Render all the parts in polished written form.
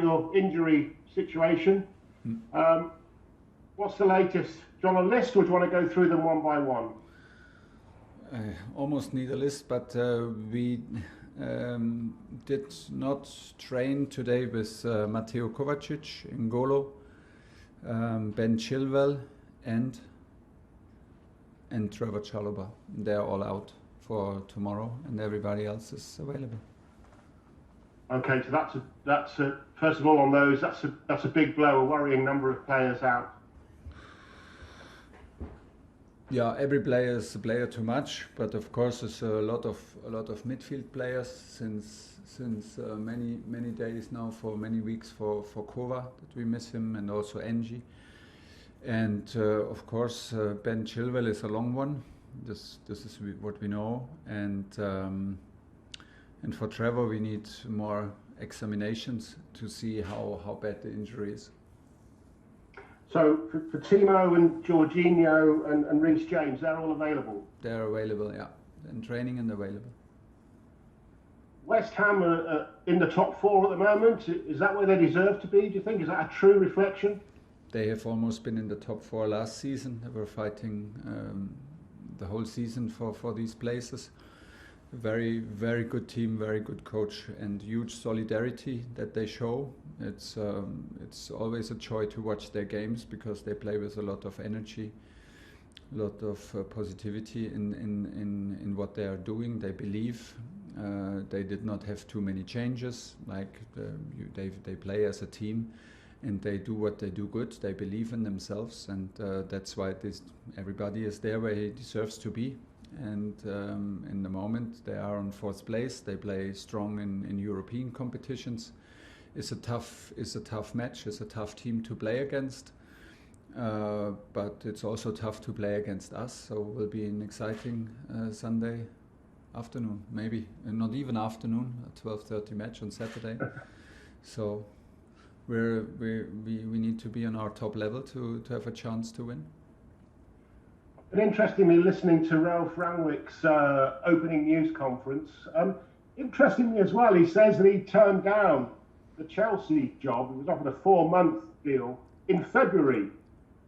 your injury situation. What's the latest? Do you want a list, or do you want to go through them one by one? I almost need a list, but we did not train today with Mateo Kovacic, N'Golo, Ben Chilwell, and Trevoh Chalobah. They're all out for tomorrow, and everybody else is available. Okay, so that's a first of all on those. That's a big blow, a worrying number of players out. Yeah, every player is a player too much, but of course there's a lot of midfield players since many days now, for many weeks for Kova, that we miss him, and also Ng. And of course Ben Chilwell is a long one. This is what we know, and for Trevoh we need more examinations to see how bad the injury is. So for Timo and Jorginho and Reece James, they're all available? They're available, yeah. In training and available. West Ham are in the top four at the moment. Is that where they deserve to be, do you think? Is that a true reflection? They have almost been in the top four last season. They were fighting the whole season for these places. Very, very good team, very good coach, and huge solidarity that they show. It's always a joy to watch their games, because they play with a lot of energy, a lot of positivity in what they are doing. They believe. They did not have too many changes. They play as a team, and they do what they do good. They believe in themselves, and that's why everybody is there where he deserves to be. And in the moment they are on fourth place. They play strong in European competitions. It's a tough match. It's a tough team to play against, but it's also tough to play against us. So it will be an exciting Sunday afternoon, maybe not even afternoon, a 12:30 match on Saturday. So we need to be on our top level to have a chance to win. And interestingly, listening to Ralf Rangnick's opening news conference, interestingly as well, he says that he turned down the Chelsea job. He was offered a 4-month deal in February.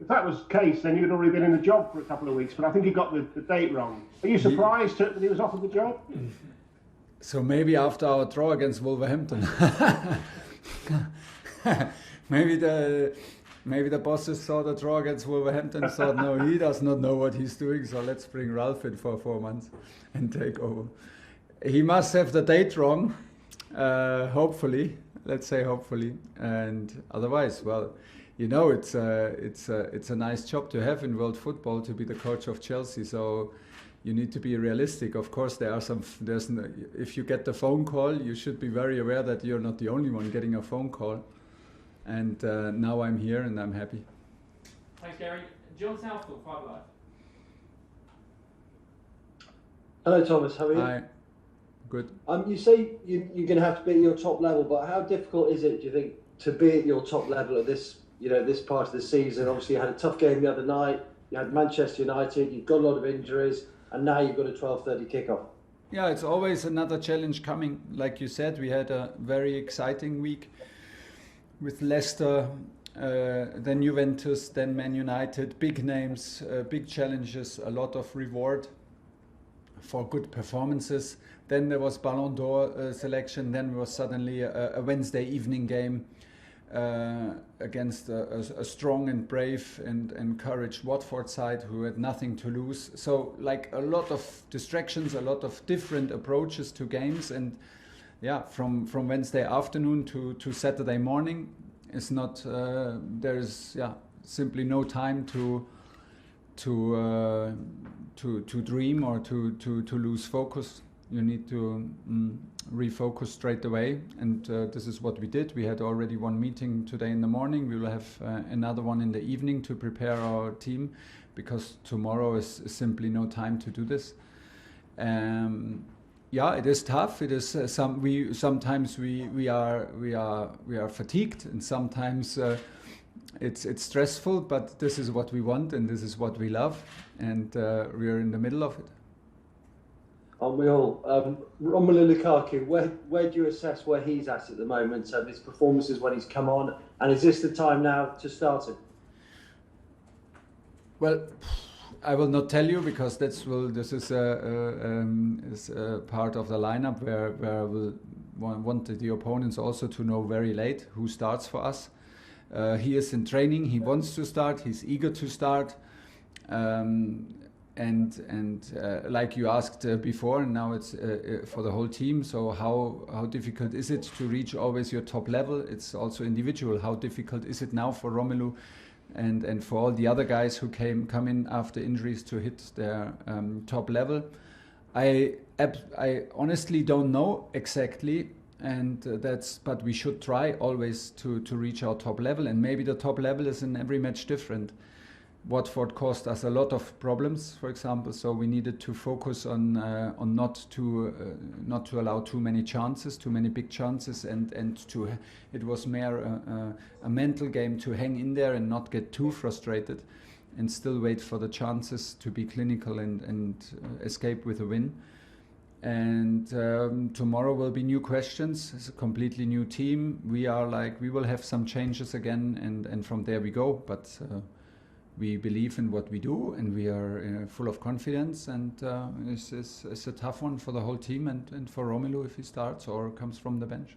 If that was the case, then you'd already been in the job for a couple of weeks, but I think he got the date wrong. Are you surprised that he was offered the job? So maybe after our draw against Wolverhampton. Maybe the bosses saw the draw against Wolverhampton and thought, no, he does not know what he's doing, so let's bring Ralf in for 4 months and take over. He must have the date wrong, hopefully. Let's say hopefully. And otherwise, well, you know, it's a nice job to have in world football, to be the coach of Chelsea. So you need to be realistic. Of course, if you get the phone call, you should be very aware that you're not the only one getting a phone call. And now I'm here and I'm happy. Thanks, Gary. John Southall, Five Live. Hello, Thomas. How are you? Hi. Good. You say you're going to have to be at your top level, but how difficult is it, do you think, to be at your top level at this part of the season? Obviously, you had a tough game the other night. You had Manchester United. You've got a lot of injuries, and now you've got a 12:30 kickoff. Yeah, it's always another challenge coming. Like you said, we had a very exciting week with Leicester, then Juventus, then Man United. Big names, big challenges, a lot of reward for good performances. Then there was Ballon d'Or selection. Then there was suddenly a Wednesday evening game against a strong and brave and encouraged Watford side who had nothing to lose. So like a lot of distractions, a lot of different approaches to games, and yeah, from Wednesday afternoon to Saturday morning is not. There's simply no time to dream or to lose focus. You need to refocus straight away, and this is what we did. We had already one meeting today in the morning. We will have another one in the evening to prepare our team, because tomorrow is simply no time to do this. Yeah, it is tough. It is sometimes we are fatigued, and sometimes it's stressful. But this is what we want, and this is what we love, and we are in the middle of it. Aren't we all? Romelu Lukaku, where do you assess where he's at the moment? His performances when he's come on, and is this the time now to start him? Well, I will not tell you because this is a part of the lineup where I will want the opponents also to know very late who starts for us. He is in training. He wants to start. He's eager to start. And like you asked before, now it's for the whole team. So how difficult is it to reach always your top level? It's also individual. How difficult is it now for Romelu and for all the other guys who come in after injuries to hit their top level? I honestly don't know exactly, but we should try always to reach our top level, and maybe the top level is in every match different. Watford caused us a lot of problems, for example, so we needed to focus on not to allow too many chances, too many big chances, and it was more a mental game to hang in there and not get too frustrated, and still wait for the chances to be clinical and escape with a win. And tomorrow will be new questions. It's a completely new team. We will have some changes again, and from there we go. But we believe in what we do, and we are full of confidence. And it's a tough one for the whole team and for Romelu if he starts or comes from the bench.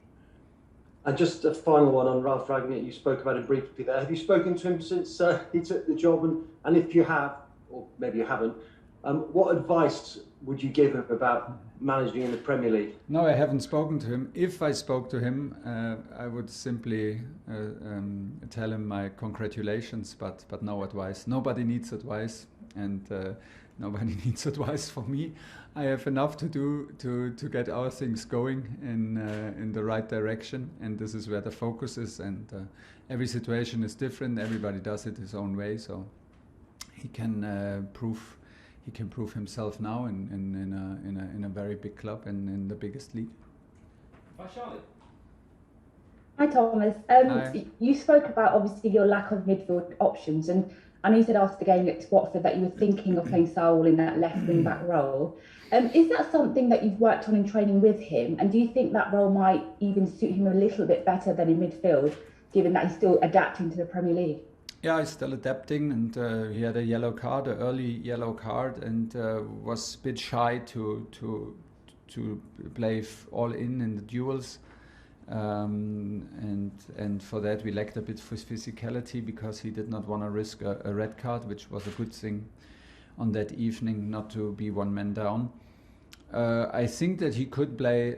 And just a final one on Ralf Rangnick. You spoke about him briefly there. Have you spoken to him since he took the job? And if you have, or maybe you haven't, what advice would you give him about managing in the Premier League? No, I haven't spoken to him. If I spoke to him, I would simply tell him my congratulations, but no advice. Nobody needs advice, and nobody needs advice from me. I have enough to do to get our things going in the right direction, and this is where the focus is. And every situation is different. Everybody does it his own way, so he can prove. He can prove himself now in a very big club and in the biggest league. By Charlotte. Hi Thomas. Hi. You spoke about obviously your lack of midfield options, and I know you said after the game at Watford that you were thinking of playing Saul in that left wing back role. Is that something that you've worked on in training with him? And do you think that role might even suit him a little bit better than in midfield, given that he's still adapting to the Premier League? Yeah, he's still adapting, and he had a yellow card, an early yellow card, and was a bit shy to play all in the duels. And for that we lacked a bit of physicality because he did not want to risk a red card, which was a good thing on that evening, not to be one man down. I think that he could play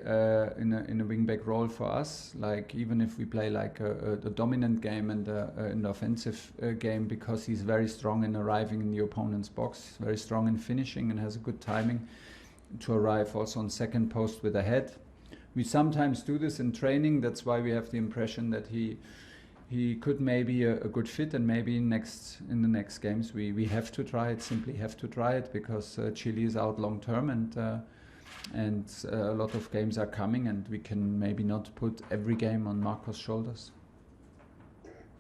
in a wing-back role for us, like even if we play like a dominant game and an offensive game, because he's very strong in arriving in the opponent's box, very strong in finishing, and has a good timing to arrive also on second post with a head. We sometimes do this in training. That's why we have the impression that he could maybe a good fit, and maybe in the next games we have to try it. Simply have to try it because Chile is out long term, and a lot of games are coming, and we can maybe not put every game on Marco's shoulders.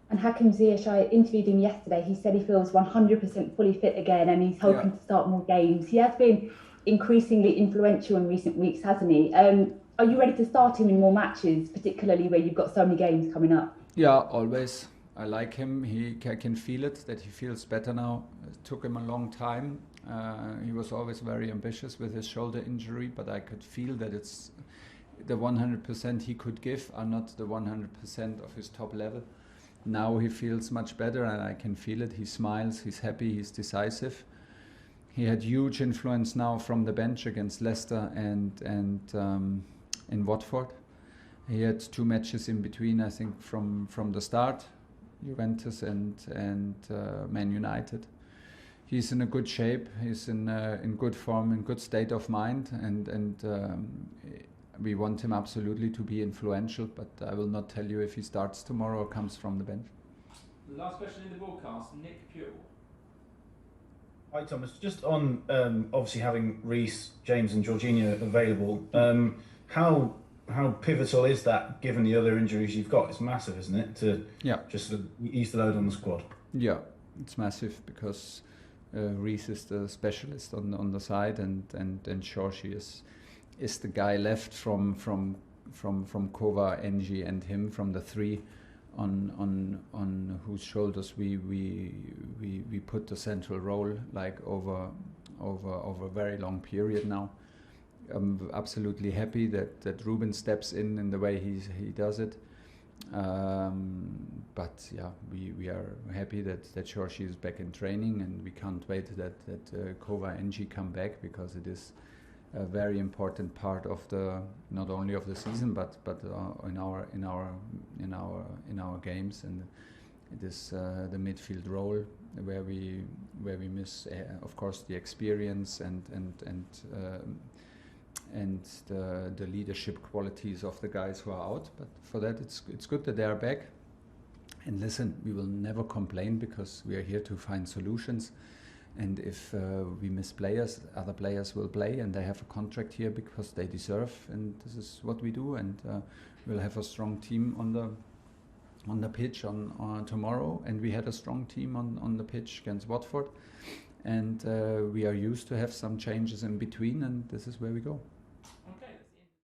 And Hakim Ziyech, I interviewed him yesterday. He said he feels 100% fully fit again, and he's hoping to start more games. He has been increasingly influential in recent weeks, hasn't he? Are you ready to start him in more matches, particularly where you've got so many games coming up? Yeah, always. I like him. I can feel it, that he feels better now. It took him a long time. He was always very ambitious with his shoulder injury, but I could feel that it's the 100% he could give are not the 100% of his top level. Now he feels much better, and I can feel it. He smiles, he's happy, he's decisive. He had huge influence now from the bench against Leicester and in Watford. He had 2 matches in between, I think, from the start, Juventus and Man United. He's in a good shape. He's in good form, in good state of mind, and we want him absolutely to be influential. But I will not tell you if he starts tomorrow or comes from the bench. Last question in the broadcast, Nick Pure. Hi Thomas, just on obviously having Reece, James and Jorginho available, how pivotal is that given the other injuries you've got? It's massive, isn't it, to just ease the load on the squad? Yeah, it's massive because Reece is the specialist on the side, and Jorginho is the guy left from Kova, Engie, and him, from the three on whose shoulders we put the central role, like over a very long period now. I'm absolutely happy that Ruben steps in the way he does it. But yeah, we are happy that Jorginho is back in training, and we can't wait that Kova and Engie come back, because it is a very important part of not only of the season but in our games, and it is the midfield role where we miss of course the experience and the leadership qualities of the guys who are out. But for that, it's good that they are back. And listen, we will never complain, because we are here to find solutions. And if we miss players, other players will play, and they have a contract here because they deserve. And this is what we do. And we'll have a strong team on the pitch on tomorrow. And we had a strong team on the pitch against Watford. And we are used to have some changes in between, and this is where we go.